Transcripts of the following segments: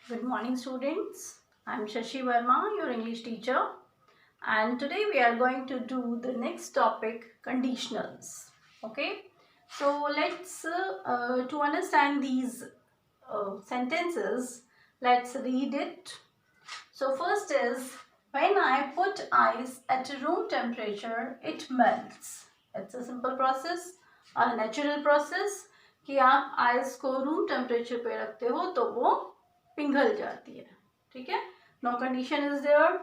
Good morning, students. I'm Shashi Verma, your English teacher, and today we are going to do the next topic, conditionals. Okay, so let's to understand these sentences, let's read it. So first is, when I put ice at room temperature, it melts. It's a simple process, a natural process कि आप ice को room temperature पे रखते हो तो वो पिघल जाती है. ठीक है, no condition is there.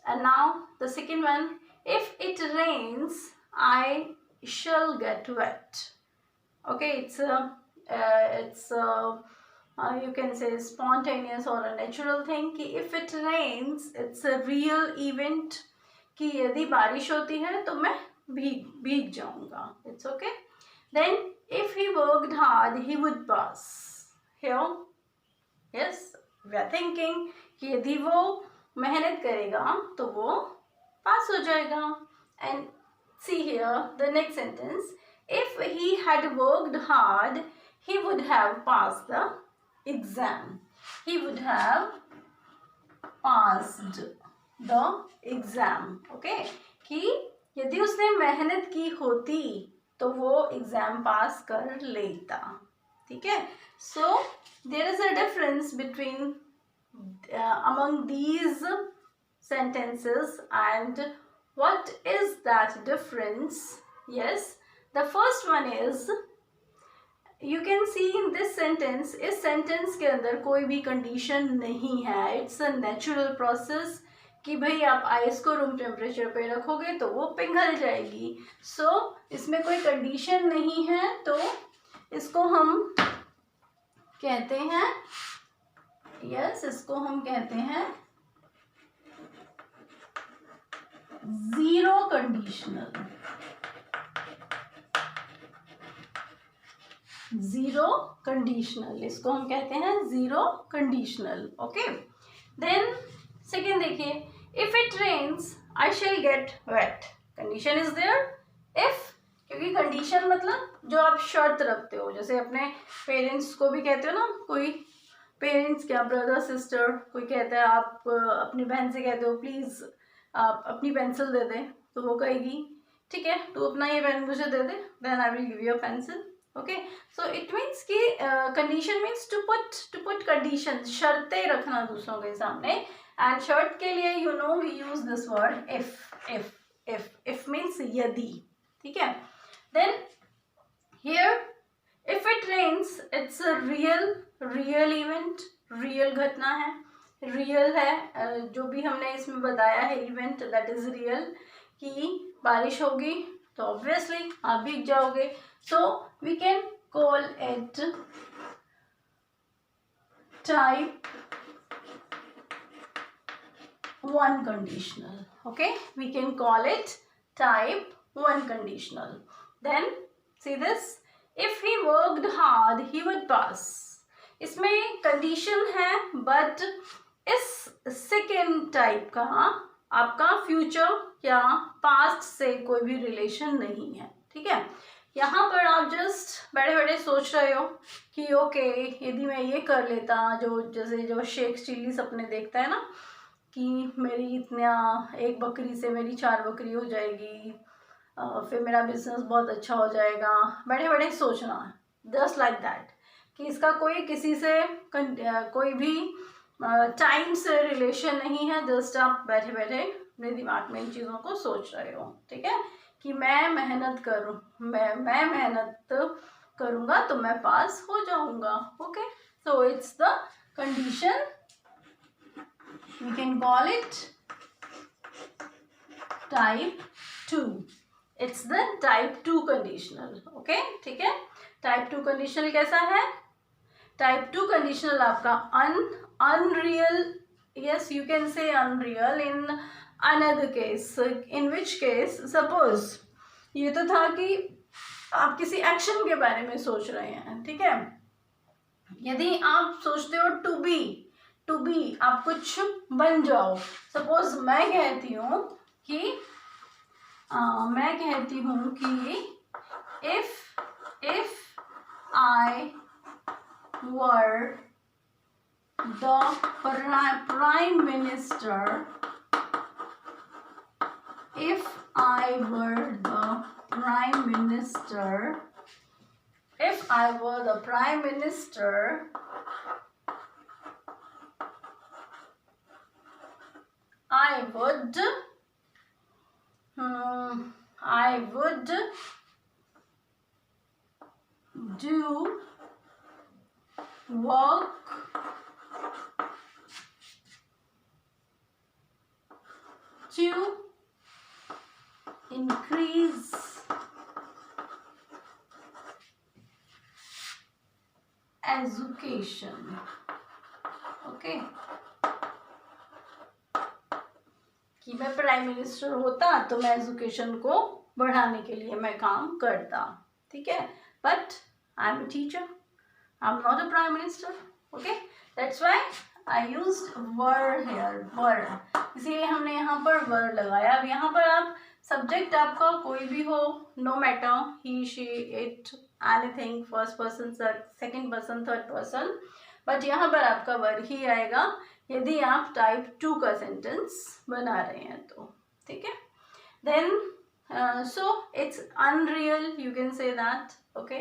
And now the second one, if it rains I shall get wet. Okay, it's you can say spontaneous or a natural thing कि if it rains it's a real event कि यदि बारिश होती है तो मैं भीग जाऊंगा. It's okay. Then if he worked hard he would pass. Here, yes, we are thinking कि यदि वो मेहनत करेगा तो वो पास हो जाएगा. And see here the next sentence, if he had worked hard he would have passed the exam. He would have passed the exam. Okay, कि यदि उसने मेहनत की होती तो वो एग्जाम पास कर लेता. ठीक है, so there is a difference between among these sentences. And what is that difference? Yes, the first one is, you can see in this sentence, इस sentence के अंदर कोई भी condition नहीं है. It's a natural process कि भाई आप आइस को रूम टेम्परेचर पे रखोगे तो वो पिघल जाएगी. So इसमें कोई कंडीशन नहीं है, तो इसको हम कहते हैं, yes, इसको हम कहते हैं जीरो कंडीशनल. जीरो कंडीशनल, इसको हम कहते हैं zero conditional. Okay, then second देखिए, if it rains I shall get wet. Condition is there if, क्योंकि कंडीशन मतलब जो आप शर्त रखते हो, जैसे अपने पेरेंट्स को भी कहते हो ना, कोई पेरेंट्स क्या, ब्रदर सिस्टर, कोई कहता है, आप अपनी बहन से कहते हो प्लीज़ आप अपनी पेंसिल दे दे, तो वो कहेगी ठीक है तू अपना ये पेन मुझे दे दे, then I will give you a pencil. Okay, so it means कि condition means to put condition, शर्तें रखना दूसरों के सामने. एंड शर्त के लिए you know we use this word if means यदि. ठीक है, then here if it rains it's a real event, real घटना है, रियल है. जो भी हमने इसमें बताया है इवेंट, दैट इज रियल, कि बारिश होगी तो ऑब्वियसली आप भीग जाओगे. So we can call it type 1 conditional. Okay, we can call it type 1 conditional. Then see this, if he worked hard he would pass. इसमें कंडीशन है, बट इस सेकेंड टाइप का आपका फ्यूचर या पास्ट से कोई भी रिलेशन नहीं है. ठीक है, यहाँ पर आप जस्ट बैठे बैठे सोच रहे हो कि ओके यदि मैं ये कर लेता, जैसे जो शेख चिल्ली सपने देखता है ना, कि मेरी इतना एक बकरी से मेरी 4 बकरी हो जाएगी, फिर मेरा बिजनेस बहुत अच्छा हो जाएगा. बैठे बैठे सोचना, जस्ट लाइक दैट, कि इसका कोई किसी से कोई भी टाइम से रिलेशन नहीं है. जस्ट आप बैठे बैठे अपने दिमाग में इन चीज़ों को सोच रहे हो. ठीक है, कि मैं मेहनत करूँ, मैं मेहनत करूँगा तो मैं पास हो जाऊँगा. Okay, so it's the condition, we can call it type 2. it's the type 2 conditional. okay, ठीक है, type 2 conditional कैसा है? type 2 conditional आपका unreal, yes you can say unreal in another case. in which case, suppose ये तो था कि आप किसी एक्शन के बारे में सोच रहे हैं. ठीक है, यदि आप सोचते हो टू बी आप कुछ बन जाओ. सपोज मैं कहती हूँ कि if I were the prime minister, if I were the prime minister, if I were the prime minister, I would do work to increase education. Okay कि मैं प्राइम मिनिस्टर होता तो मैं एजुकेशन को बढ़ाने के लिए मैं काम करता, ठीक है, but I am a teacher, I am not a prime minister. Okay, that's why I used were here, were, इसीलिए हमने यहाँ पर वर लगाया. अब यहाँ पर आप सब्जेक्ट आपका कोई भी हो, no matter, he she it anything, first person, second person, third person, but यहाँ पर आपका वर ही आएगा यदि आप टाइप 2 का सेंटेंस बना रहे हैं तो, ठीक है. Then so it's unreal, you can say that. Okay,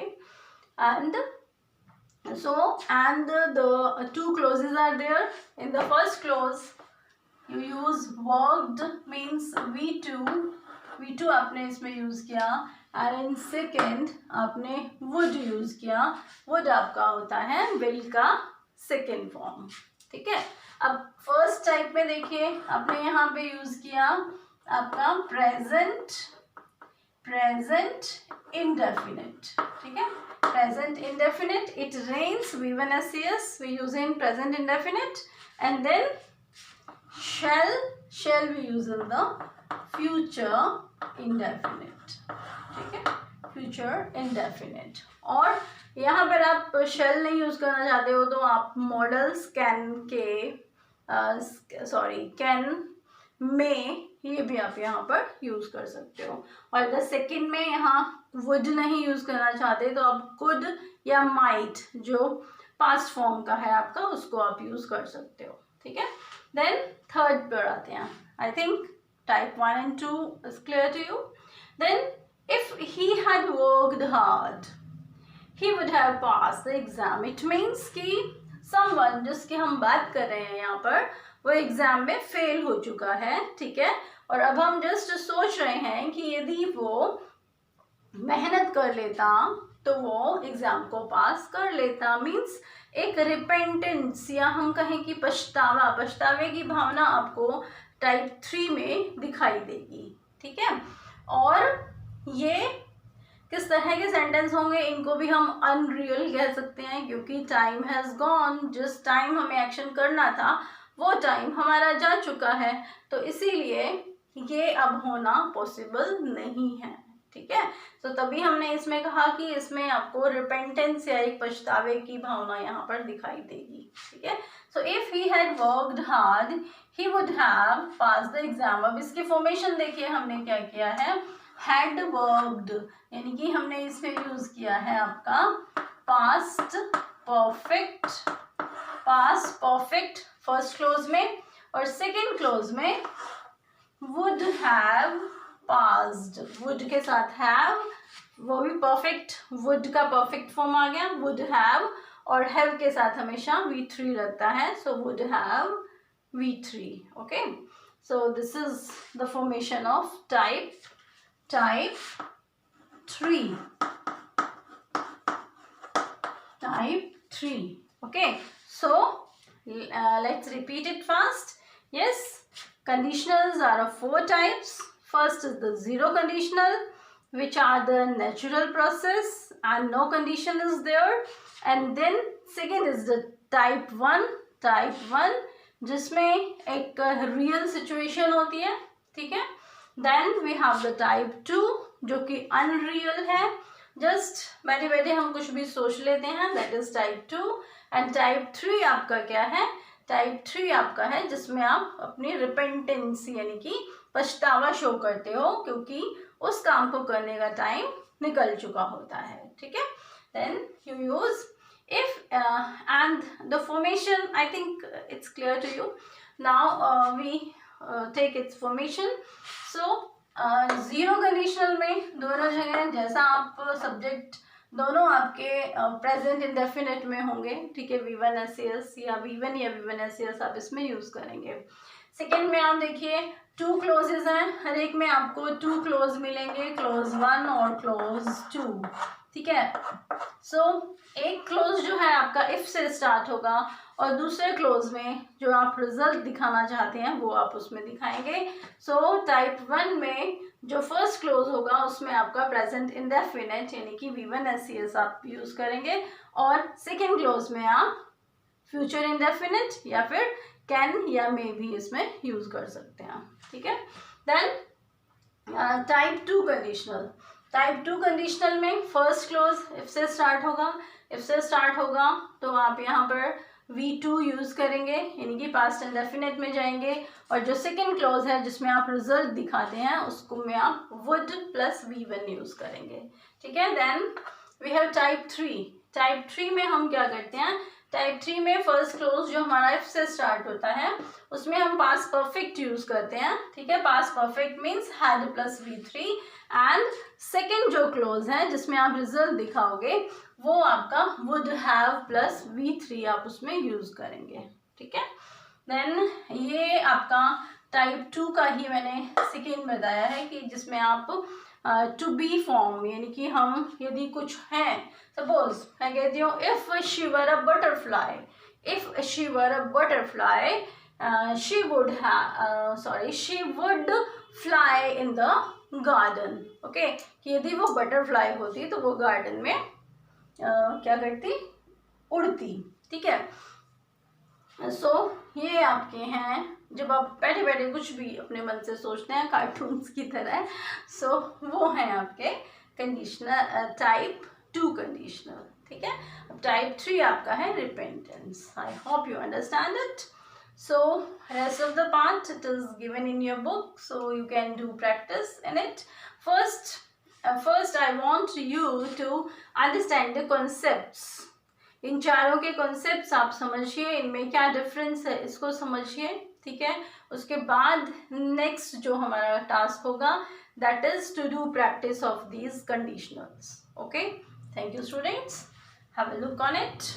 and so and the two clauses are there. In the first clause you use worked, means V2 आपने इसमें यूज किया, and in second आपने would यूज किया. would आपका होता है will का second form, ठीक है. अब फर्स्ट टाइप में देखिए आपने यहाँ पे यूज किया आपका प्रेजेंट इंडेफिनिट, ठीक है. Present indefinite, it rains, V1SES, we use in present indefinite, and then shall we use in the future indefinite, ठीक है, future indefinite. और यहाँ पर आप shall नहीं यूज करना चाहते हो तो आप मॉडल्स कैन कैन में ये भी आप यहाँ पर यूज कर सकते हो. और द सेकेंड में यहाँ वुड नहीं यूज करना चाहते तो आप कुड या माइट जो पास्ट फॉर्म का है आपका उसको आप यूज कर सकते हो, ठीक है. देन थर्ड पर आते हैं. I think type 1 and 2 is clear to you. Then if he had worked hard he would have passed the exam. It means कि someone जिसकी हम बात कर रहे हैं यहाँ पर वो एग्जाम में फेल हो चुका है, ठीक है. और अब हम जस्ट सोच रहे हैं कि यदि वो मेहनत कर लेता तो वो एग्जाम को पास कर लेता. मीन्स एक रिपेंटेंस या हम कहें कि पछतावे की भावना आपको टाइप 3 में दिखाई देगी, ठीक है. और ये किस तरह के सेंटेंस होंगे, इनको भी हम अनरियल कह सकते हैं क्योंकि टाइम हैज़ गॉन. जिस टाइम हमें एक्शन करना था वो टाइम हमारा जा चुका है, तो इसीलिए ये अब होना पॉसिबल नहीं है, ठीक है. तो तभी हमने इसमें कहा कि इसमें आपको रिपेंटेंस या एक पछतावे की भावना यहाँ पर दिखाई देगी, ठीक है. So if he had worked hard he would have pass the exam. अब इसकी फॉर्मेशन देखिए हमने क्या किया है, हैड वर्क्ड, यानी कि हमने इसमें यूज किया है आपका पास्ट परफेक्ट फर्स्ट क्लोज में, और सेकेंड क्लोज में वुड हैव पास्ड, वुड के साथ हैव, वो भी परफेक्ट, वुड का परफेक्ट फॉर्म आ गया वुड हैव, और हैव के साथ हमेशा V3 लगता है, so would have V3. Okay, so this is the formation of type 3. Okay, so let's repeat it fast. Yes, conditionals are of 4 types. First is the zero conditional, which are the natural process and no condition is there. And then second is the type 1 जिसमें एक real situation होती है, ठीक है. Then we have the type 2 जो कि unreal है, just बैठे बैठे हम कुछ भी सोच लेते हैं, that is type 2. And type 3 आपका क्या है, टाइप 3 आपका है जिसमें आप अपनी रिपेंटेंस यानी कि पछतावा शो करते हो क्योंकि उस काम को करने का टाइम निकल चुका होता है, ठीक है. Then you use if and the formation, I think it's clear to you. Now we take its formation. So zero conditional में दोनों जगह जैसा आप सब्जेक्ट दोनों आपके प्रेजेंट इंडेफिनिट में होंगे, ठीक है, V1SES या V1 या V1SES आप इसमें यूज करेंगे. सेकेंड में आप देखिए टू क्लोजेज हैं, हर एक में आपको टू क्लोज मिलेंगे, क्लोज 1 और क्लोज 2, ठीक है. सो एक क्लोज जो है आपका इफ से स्टार्ट होगा और दूसरे क्लोज में जो आप रिजल्ट दिखाना चाहते हैं वो आप उसमें दिखाएंगे. सो टाइप 1 में जो फर्स्ट क्लोज होगा उसमें आपका प्रेजेंट इंडेफिनिट यानी कि V1SES आप यूज करेंगे और सेकेंड क्लोज में आप फ्यूचर इंडेफिनिट या फिर कैन या मे भी इसमें यूज कर सकते हैं, ठीक है. Then type 2 conditional. Type 2 conditional में फर्स्ट क्लोज इफ से स्टार्ट होगा, इफ से स्टार्ट होगा तो आप यहाँ पर V2 यूज करेंगे यानी कि पास्ट इंडेफिनिट में जाएंगे और जो सेकेंड क्लोज है जिसमें आप रिजल्ट दिखाते हैं उसको में आप वुड प्लस V1 यूज करेंगे, ठीक है. Then we have type 3. Type 3 में हम क्या करते हैं, टाइप 3 में फर्स्ट क्लोज जो हमारा इफ से स्टार्ट होता है उसमें हम पास्ट परफेक्ट यूज करते हैं, ठीक है. Past perfect means had plus V3 and second जो क्लोज है जिसमें आप रिजल्ट दिखाओगे वो आपका वुड हैव प्लस V3 आप उसमें यूज करेंगे, ठीक है. देन ये आपका टाइप 2 का ही मैंने सेकेंड बताया है कि जिसमें आप टू बी फॉर्म यानी कि हम यदि कुछ हैं, सपोज मैं कहती हूँ if she were a butterfly, if she were a butterfly she would she would fly in the garden, okay. कि यदि वो बटरफ्लाई होती तो वो गार्डन में क्या करती, उड़ती, ठीक है. सो ये आपके हैं जब आप बैठे बैठे कुछ भी अपने मन से सोचते हैं कार्टून्स की तरह, सो वो हैं आपके कंडीशनल टाइप 2 कंडीशनल, ठीक है. अब टाइप 3 आपका है repentance. I hope you understand it. So rest of the part it is given in your book, so you can do practice in it. First I want you to understand the concepts. इन चारों के concepts आप समझिए, इनमें क्या difference है इसको समझिए, ठीक है. उसके बाद नेक्स्ट जो हमारा टास्क होगा that is to do practice of these conditionals. Okay, thank you students, have a look on it.